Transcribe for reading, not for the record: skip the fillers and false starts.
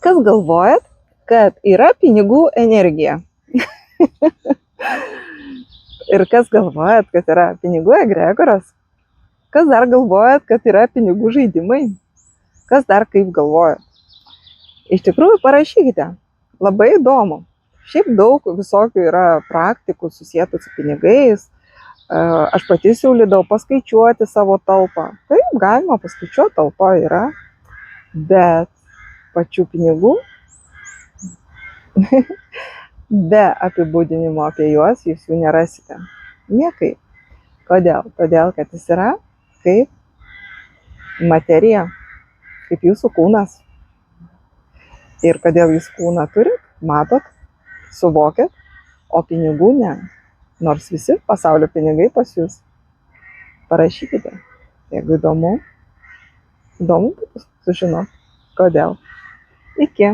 Kas galvojat, kad yra pinigų energija? Ir kas galvojat, kad yra pinigų egregoras? Kas dar galvojat, kad yra pinigų žaidimai? Kas dar kaip galvojat? Iš tikrųjų parašykite. Labai įdomu. Šiaip daug visokių yra praktikų susietų su pinigais. Aš pati siūlydau paskaičiuoti savo talpą. Taip, galima paskaičiuoti, talpa yra. Bet pačių pinigų, be apibūdinimo apie juos, jūs jų nerasite. Niekaip. Kodėl? Todėl, kad jis yra kaip materija, kaip jūsų kūnas. Ir kodėl jūs kūną turit, matot, suvokėt, o pinigų ne. Nors visi pasaulio pinigai pas jūs. Parašykite, jeigu įdomu būtų sužinoti, kodėl. Iki.